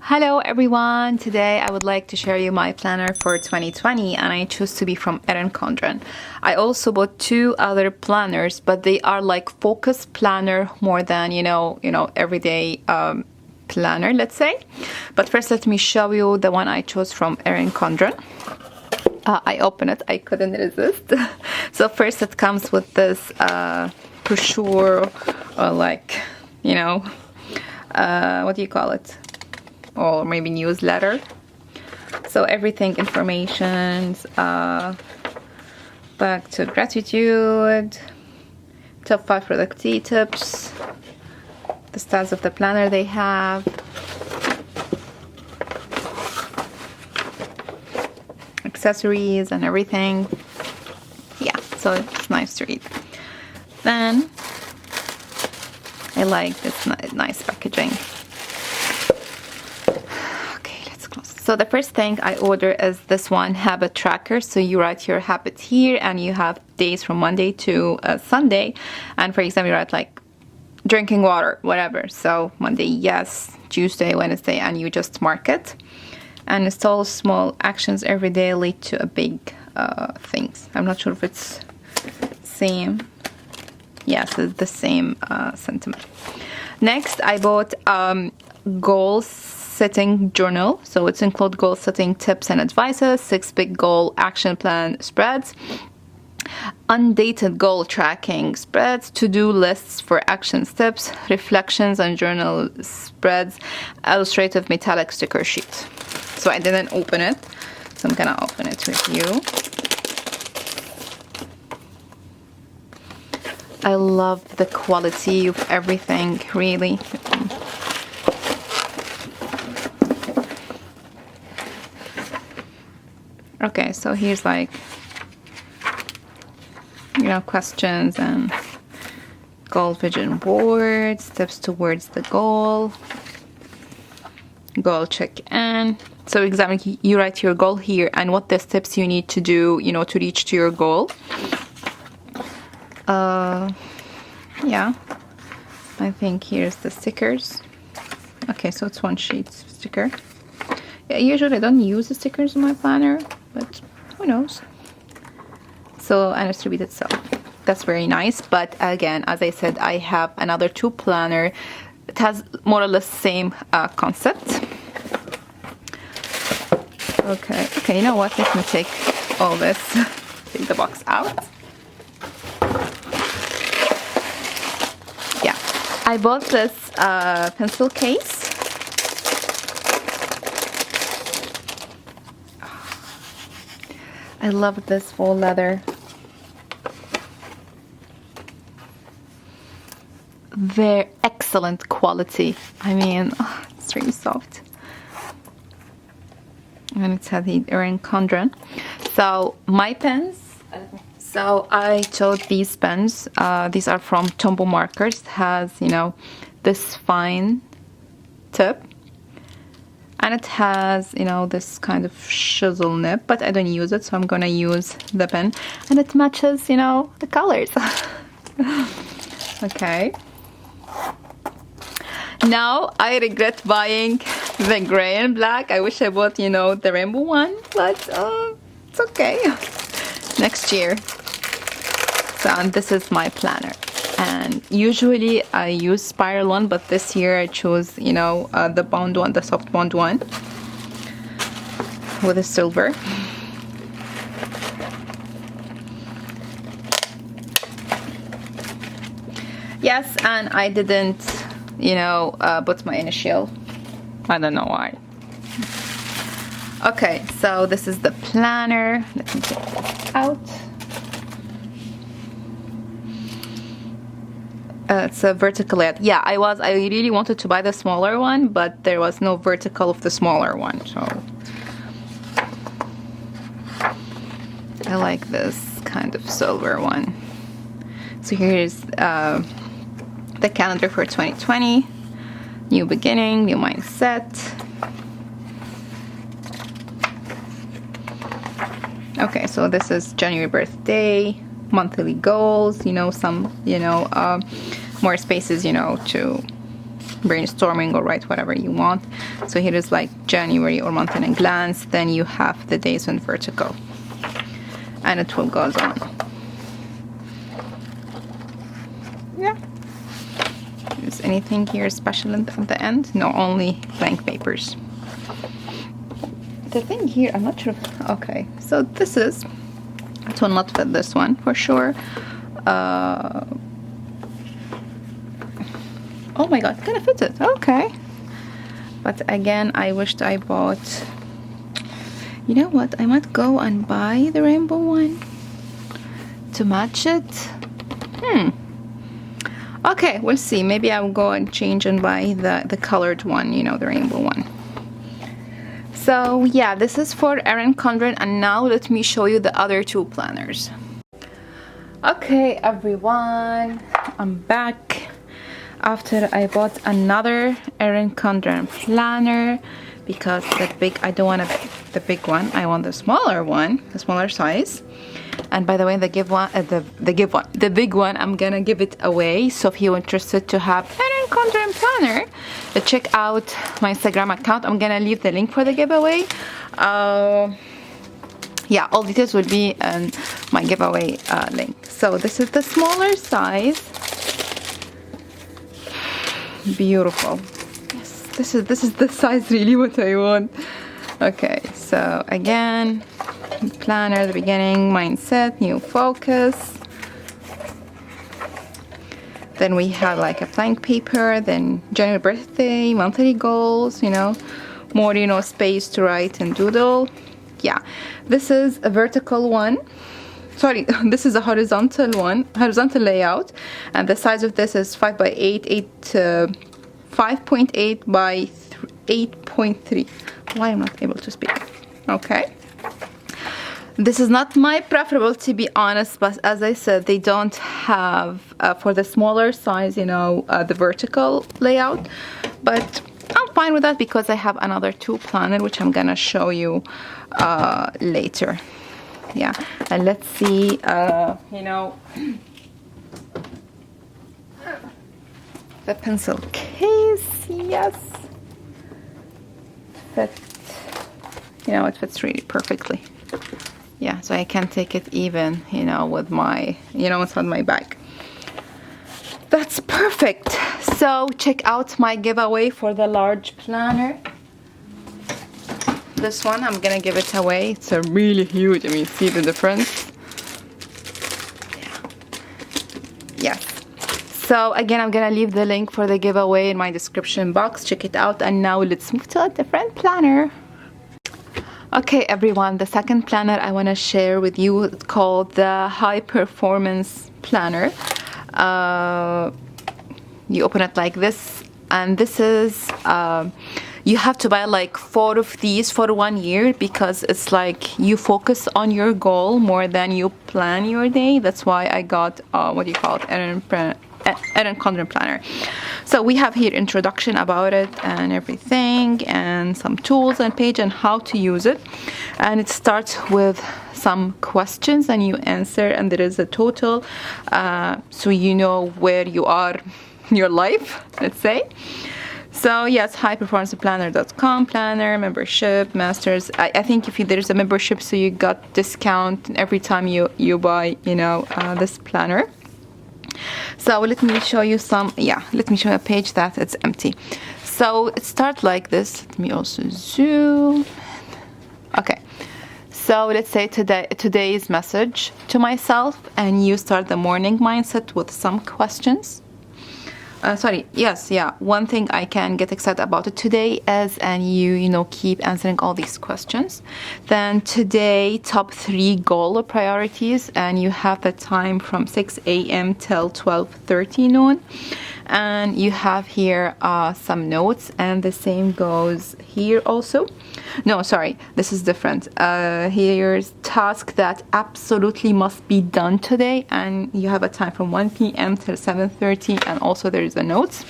Hello everyone! Today I would like to share you my planner for 2020 and I chose to be from Erin Condren. I also bought two other planners, but they are like focus planner more than everyday planner, let's say. But first let me show you the one I chose from Erin Condren. I opened it, I couldn't resist. So first it comes with this brochure or like, what do you call it? Or maybe newsletter. So everything, informations, back to gratitude, top 5 productivity tips, the styles of the planner they have, accessories and everything. Yeah, so it's nice to read. Then I like this nice packaging. So the first thing I order is this one, habit tracker. So you write your habit here and you have days from Monday to Sunday. And for example, you write like drinking water, whatever. So Monday, yes, Tuesday, Wednesday, and you just mark it. And install small actions every day lead to a big things. I'm not sure if it's same. Yes, it's the same sentiment. Next, I bought goals setting journal. So it's include goal setting tips and advices, 6 big goal action plan spreads, undated goal tracking spreads, to-do lists for action steps, reflections and journal spreads, illustrative metallic sticker sheet. So I didn't open it, so I'm gonna open it with you. I love the quality of everything, really. Okay, so here's like, questions and goal vision board, steps towards the goal check-in. So exactly, you write your goal here and what the steps you need to do, to reach to your goal. Yeah, I think here's the stickers. Okay, so it's one sheet sticker. Yeah, usually I don't use the stickers in my planner, but who knows. So, and it's repeat itself. That's very nice. But again, as I said, I have another 2 planner. It has more or less same concept. Okay, you know what? Let me take all this, take the box out. Yeah, I bought this pencil case. I love this faux leather. Very excellent quality. I mean, it's really soft. And it's had the Erin Condren. So my pens. So I chose these pens. These are from Tombow Markers. It has, this fine tip. And it has, this kind of chisel nib, but I don't use it, so I'm gonna use the pen. And it matches, the colors. Okay. Now, I regret buying the gray and black. I wish I bought, the rainbow one, but it's okay. Next year. So, and this is my planner. And usually I use spiral one, but this year I chose, the bound one, the soft bound one with a silver. Yes, and I didn't, put my initial. I don't know why. Okay, so this is the planner. Let me take this out. It's a vertical edge. Yeah, I really wanted to buy the smaller one, but there was no vertical of the smaller one, so I like this kind of silver one. So here's the calendar for 2020. New beginning, new mindset. Okay, so this is January birthday, monthly goals, some, more spaces, to brainstorming or write whatever you want. So here is like January or month in a glance. Then you have the days in vertical, and it will go on. Yeah. Is anything here special at the end? No, only blank papers. The thing here, I'm not sure. Okay, so this is, it will not fit this one for sure. Oh my god, gonna fit it. Okay. But again, I wished I bought, you know what, I might go and buy the rainbow one to match it. Okay, we'll see. Maybe I'll go and change and buy the colored one, you know, the rainbow one. So yeah, this is for Erin Condren, and now let me show you the other two planners. Okay everyone, I'm back after I bought another Erin Condren planner, because the big, I don't want the big one, I want the smaller one, the smaller size. And by the way, the big one, I'm gonna give it away. So if you're interested to have Erin Condren planner, check out my Instagram account. I'm gonna leave the link for the giveaway. Yeah, all details will be in my giveaway link. So this is the smaller size. Beautiful. Yes, this is the size really what I want. Okay, so again, planner, the beginning, mindset, new focus. Then we have like a blank paper, then January birthday, monthly goals, you know, more, you know, space to write and doodle. Yeah, this is a vertical one. Sorry, this is a horizontal one, horizontal layout, and the size of this is 5 by 5.8 by 8.3. Why I'm not able to speak? Okay. This is not my preferable, to be honest, but as I said, they don't have for the smaller size, you know, the vertical layout. But I'm fine with that because I have another two planner which I'm gonna show you later. Yeah, and let's see, you know, the pencil case. Yes, fit. You know, it fits really perfectly. Yeah, so I can take it even, you know, with my, you know, inside my bag. That's perfect. So check out my giveaway for the large planner. This one, I'm gonna give it away. It's a really huge, I mean, see the difference? Yeah. Yes. So again, I'm gonna leave the link for the giveaway in my description box. Check it out. And now let's move to a different planner. Okay everyone, the second planner I want to share with you is called the HighPerformance Planner. You open it like this, and this is you have to buy like 4 of these for 1 year, because it's like you focus on your goal more than you plan your day. That's why I got what do you call it, Erin Condren planner. So we have here introduction about it and everything, and some tools and page and how to use it. And it starts with some questions and you answer, and there is a total, so you know where you are in your life, let's say. So yes, HighPerformancePlanner.com, planner, membership, masters. I think if there's a membership, so you got discount every time you buy, you know, this planner. So let me show you some, yeah, let me show you a page that it's empty. So it starts like this. Let me also zoom. Okay, so let's say today's message to myself, and you start the morning mindset with some questions. One thing I can get excited about it today is, and you know, keep answering all these questions. Then today, top 3 goal or priorities, and you have the time from 6 a.m. till 12:30 noon. And you have here some notes, and the same goes here also. No, sorry, this is different. Here's task that absolutely must be done today, and you have a time from 1 p.m. till 7:30, and also there is a notes.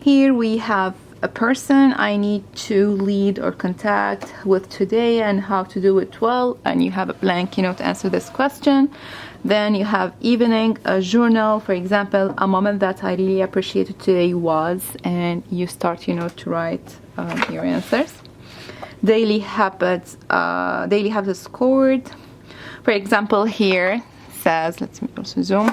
Here we have a person I need to lead or contact with today and how to do it well, and you have a blank, to answer this question. Then you have evening, a journal, for example, a moment that I really appreciated today was, and you start, to write your answers. Daily habits scored. For example, here says, let me also zoom.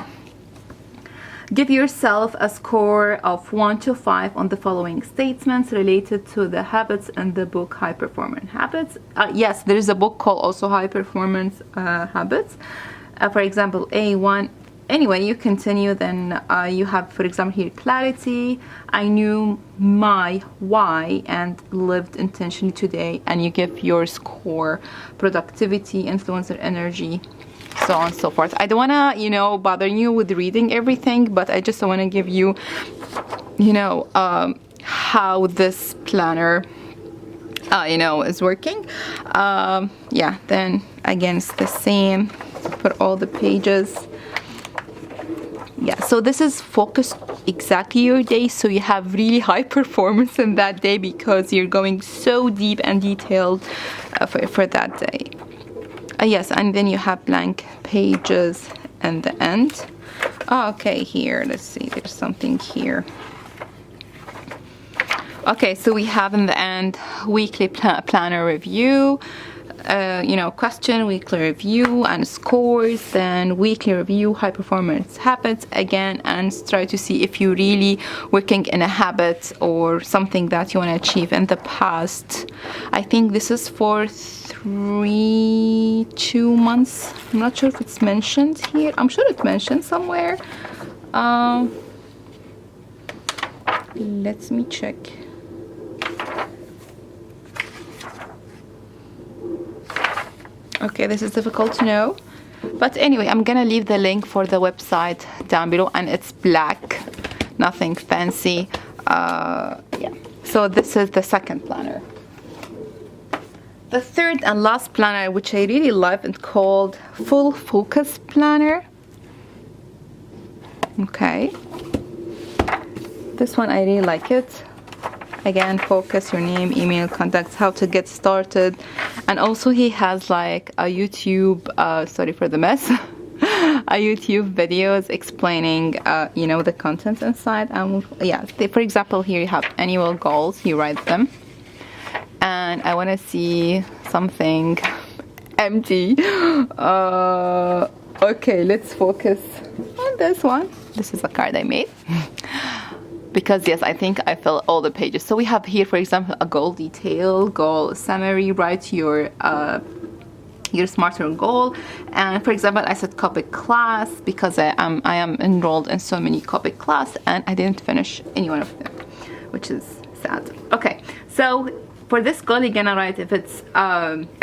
Give yourself a score of 1 to 5 on the following statements related to the habits in the book High Performance Habits. Yes, there is a book called also High Performance Habits. For example, A1. Anyway, you continue, then you have, for example, here clarity. I knew my why and lived intentionally today, and you give your score. Productivity, influencer, energy, so on and so forth. I don't want to, bother you with reading everything, but I just want to give you, how this planner, is working. Yeah, then again, it's the same for all the pages. Yeah, so this is focused exactly your day, so you have really high performance in that day because you're going so deep and detailed for that day. Yes, and then you have blank pages in the end. Okay, here, let's see, there's something here. Okay, so we have in the end weekly planner review, question, weekly review, and scores, then weekly review, high performance habits again, and try to see if you're really working in a habit or something that you want to achieve in the past. I think this is for 2 months. I'm not sure if it's mentioned here. I'm sure it's mentioned somewhere. Let me check. Okay, this is difficult to know, but anyway, I'm gonna leave the link for the website down below, and it's black, nothing fancy. Yeah, so this is the second planner. The third and last planner, which I really love, it's called Full Focus Planner. Okay, this one I really like it. Again, focus, your name, email, contacts, how to get started. And also he has like a YouTube, sorry for the mess, a YouTube videos explaining, the contents inside. And yeah, for example, here you have annual goals, you write them. And I want to see something empty. Okay, let's focus on this one. This is a card I made. Because yes, I think I fill all the pages. So we have here, for example, a goal detail, goal summary, write your smarter goal. And for example, I said Copic class because I am enrolled in so many Copic class and I didn't finish any one of them, which is sad. Okay, so for this goal, you're gonna write if it's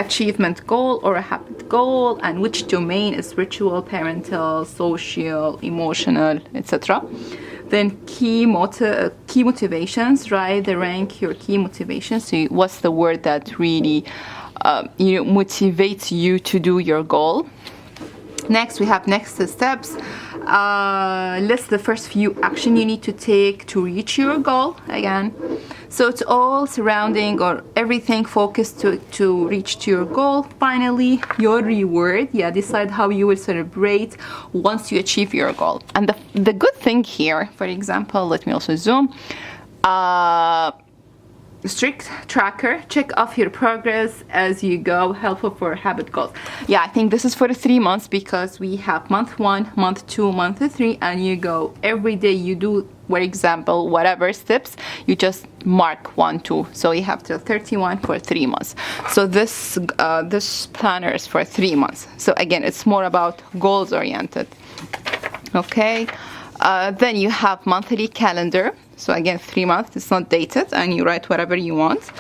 achievement goal or a habit goal, and which domain is ritual, parental, social, emotional, etc. Then key motivations, right? They rank your key motivations. So what's the word that really motivates you to do your goal? Next, we have next steps. List the first few action you need to take to reach your goal again. So it's all surrounding or everything focused to reach to your goal. Finally, your reward. Yeah, decide how you will celebrate once you achieve your goal. And the good thing here, for example, let me also zoom. Strict tracker, check off your progress as you go, helpful for habit goals. Yeah, I think this is for the 3 months because we have month 1, month 2, month 3, and you go every day. You do, for example, whatever steps, you just mark 1, 2. So you have till 31 for 3 months. So this planner is for 3 months. So again, it's more about goals oriented. Okay, then you have monthly calendar. So again, 3 months, it's not dated, and you write whatever you want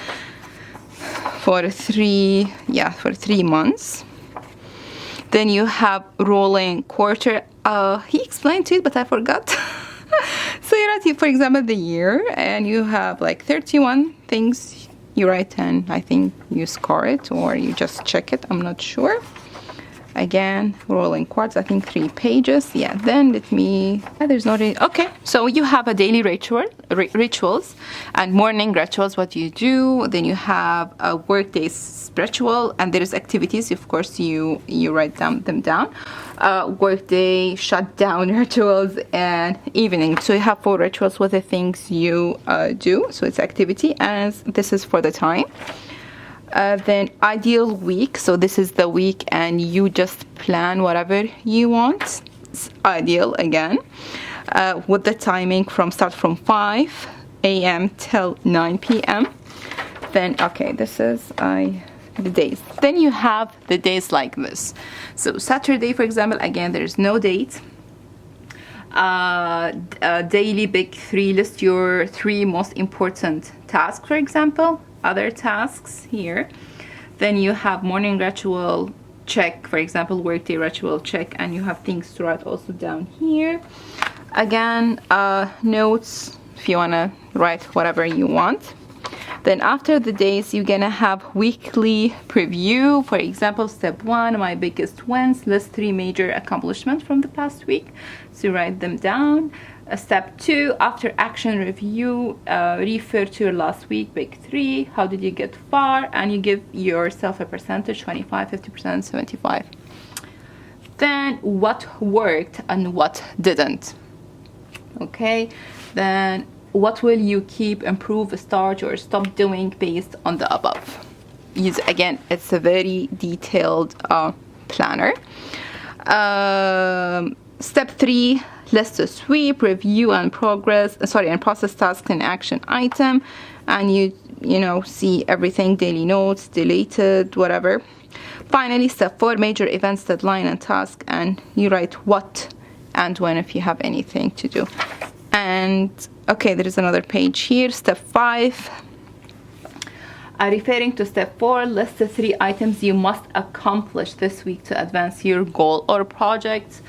for 3 months. Then you have rolling quarter. He explained it, but I forgot. So you write, for example, the year, and you have like 31 things you write, and I think you score it or you just check it. I'm not sure. again, rolling quartz, I think 3 pages. Yeah, then let me, there's no, okay. So you have a daily rituals and morning rituals, what you do. Then you have a workday ritual, and there is activities, of course, you write them down. Workday, shutdown rituals, and evening. So you have 4 rituals with the things you do. So it's activity, and this is for the time. Then ideal week, so this is the week and you just plan whatever you want. It's ideal again, with the timing start from 5 a.m. till 9 p.m. Then okay, this is the days. Then you have the days like this. So Saturday, for example, again there's no date. Daily big 3, list your 3 most important tasks, for example, other tasks here. Then you have morning ritual, check, for example, workday ritual, check, and you have things to write also down here. Again, notes if you want to write whatever you want. Then after the days, you're gonna have weekly preview. For example, step 1, my biggest wins, list 3 major accomplishments from the past week. So write them down. Step 2, after action review, refer to your last week, big 3, how did you get far, and you give yourself a percentage, 25, 50%, 75. Then what worked and what didn't. Okay, then what will you keep, improve, start, or stop doing based on the above. Again, it's a very detailed planner. Step 3, list a sweep, review and process task and action item, and you know, see everything, daily notes, deleted, whatever. Finally, step 4, major events, deadline and task, and you write what and when if you have anything to do. And okay, there is another page here. Step 5, referring to step 4, list the 3 items you must accomplish this week to advance your goal or project.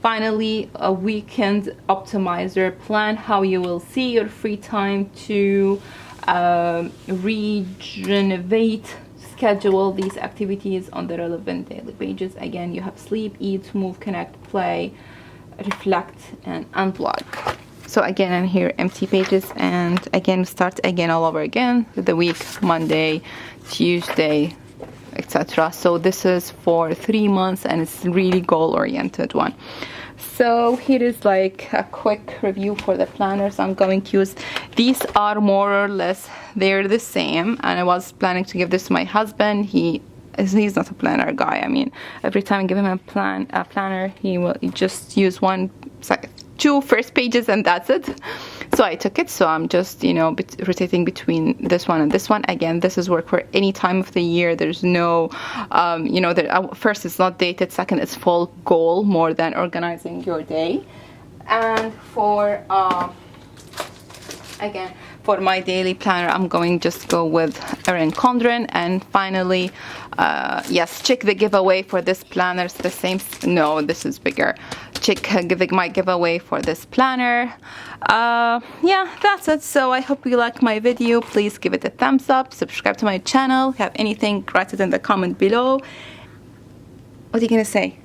Finally, a weekend optimizer, plan how you will see your free time to regenerate, schedule these activities on the relevant daily pages. Again, you have sleep, eat, move, connect, play, reflect, and unplug. So again, I'm here, empty pages, and again, start again all over again with the week, Monday, Tuesday, etc. So this is for 3 months, and it's really goal-oriented one. So here is like a quick review for the planners I'm going to use. These are more or less, they're the same, and I was planning to give this to my husband. He's not a planner guy. I mean, every time I give him a planner, he will just use 2 first pages and that's it. So I took it. So I'm just, you know, rotating between this one and this one. Again, this is work for any time of the year. There's no, you know, first it's not dated. Second, it's full goal more than organizing your day. And for, again, for my daily planner, I'm going just go with Erin Condren. And finally, yes, check the giveaway for this planner. It's the same. No, this is bigger. Check my giveaway for this planner. Yeah, that's it. So I hope you like my video. Please give it a thumbs up. Subscribe to my channel. If you have anything, write it in the comment below. What are you gonna say?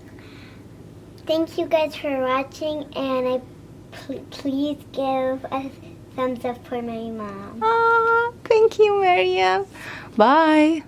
Thank you guys for watching, and please give a thumbs up for my mom. Thank you, Maria. Bye.